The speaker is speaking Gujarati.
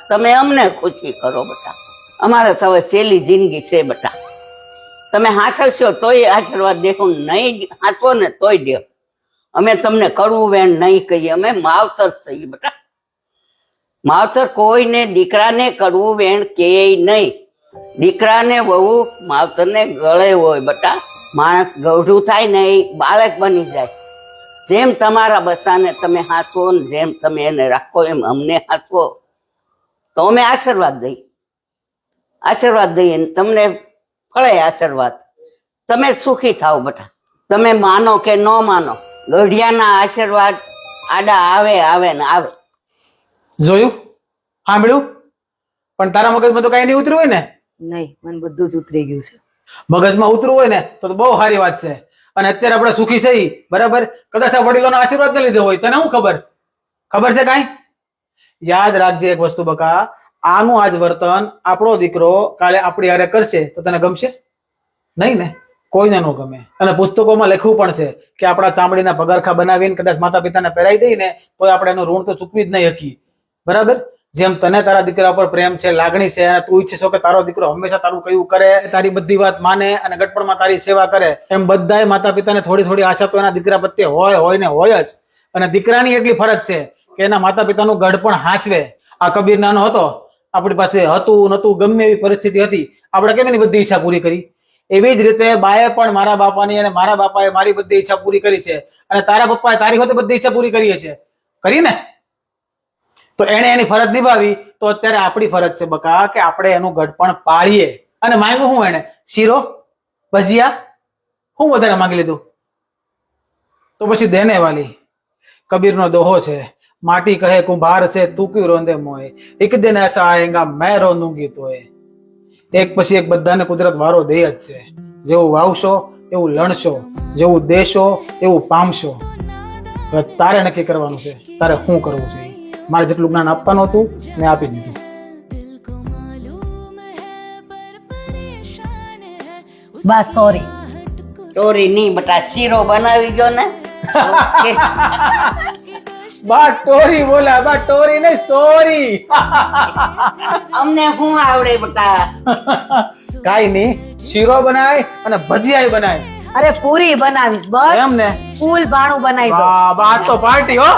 તમે અમને ખુશી કરો બેટા. અમારે તો હવે સહેલી જિંદગી છે બેટા. તમે હાંસવશો તોય આશીર્વાદ દેખો, નહીં હાંસવો ને તોય દે. અમે તમને કડવું વેણ નહીં કહીએ, અમે માવતર છીએ બેટા. માવતર કોઈને દીકરાને કડવું વેણ કહે નહીં. દીકરાને વહુ માવતરને ગળે હોય બેટા. માણસ ગૌઢું થાય ને એ બાળક બની જાય. જેમ તમારા બચ્ચાને તમે હાંસવો ને જેમ તમે એને રાખો એમ અમને હાંસવો તો અમે આશીર્વાદ દઈએ ને તમને ફળે આશીર્વાદ. તમે સુખી થાવ બેટા. તમે માનો કે ન માનો, ગઢિયાના આશીર્વાદ આડા આવે ને આવે. જોયું, સાંભળ્યું? પણ તારા મગજમાં તો કઈ નહીં ઉતર્યું હોય ને? નહીં, મને બધું જ ઉતરી ગયું છે. મગજમાં ઉતરવું હોય ને તો બહુ સારી વાત છે. અને અત્યારે આપણે સુખી છે બરાબર. કદાચ આ વડીલોનો આશીર્વાદ ન લીધો હોય, તને શું ખબર છે કાંઈ? યાદ રાખજે એક વસ્તુ બકા, આનું આજ વર્તન આપણો દીકરો કાલે આપણી હારે કરશે તો તને ગમશે નહીં ને? કોઈને ન ગમે. અને પુસ્તકોમાં લખ્યું પણ છે કે આપણા ચામડીના પગરખા બનાવીને કદાચ માતા પિતાને પહેરાઈ દઈએ ને તો આપણે એનું ઋણ તો ચૂકવી જ નહીં શકીએ. બરાબર? જેમ તને તારા દીકરા ઉપર પ્રેમ છે, લાગણી છે, અને તું ઈચ્છે છો કે તારો દીકરો હંમેશા તારું કયું કરે, તારી બધી વાત માને અને ગટપણમાં તારી સેવા કરે, એમ બધાય માતા પિતાને થોડી થોડી આશા તો એના દીકરા પ્રત્યે હોય ને હોય જ. અને દીકરાની એટલી ફરજ છે કે એના માતા પિતાનું ગઢપણ હાંચવે. આ કબીર નાનો હતો, આપણી પાસે હતું નતું ગમે એવી પરિસ્થિતિ હતી, આપણે કેમ એની બધી ઈચ્છા પૂરી કરી? એવી જ રીતે બાએ પણ મારા બાપાની અને મારા બાપાએ મારી બધી ઈચ્છા પૂરી કરી છે. અને તારા પપ્પાએ તારી હોતે બધી ઈચ્છા પૂરી કરી છે. કરીને તો એને એની ફરજ નિભાવી, તો અત્યારે આપણી ફરજ છે બકા કે આપણે એનું ગઢપણ પાળીએ. અને માંગ્યું હું એને? શીરો, ભજીયા, હું વધારે માંગી લીધું? તો પછી દેને વાલી. કબીરનો દોહો છે, માટી કહે કુંભાર છે તું ક્યું રોંદે મોય, એક દિન એસા આયેગા મેં રોંદુંગી તોય. એક પછી એક બધાને કુદરત વારો દે જ છે. જેવું વાવશો એવું લણશો, જેવું દેશો એવું પામશો. હવે તારે નક્કી કરવાનું છે તારે શું કરવું છે. મારે જેટલું જ્ઞાન આપવાનું હતું મેં આપી દીધું. બસ સોરી. ચોરી નહીં બેટા, શીરો બનાવી ગયો ને. બા ટોરી બોલા, બા ટોરી ને સોરી. અમને શું આવડે બેટા? કાઈ નહીં, શીરો બનાય અને ભજીયા બનાય. અરે પૂરી બનાવીશ બસ. એમ ને? ફૂલ ભાણું બનાવી દો. બા તો પાર્ટી હો.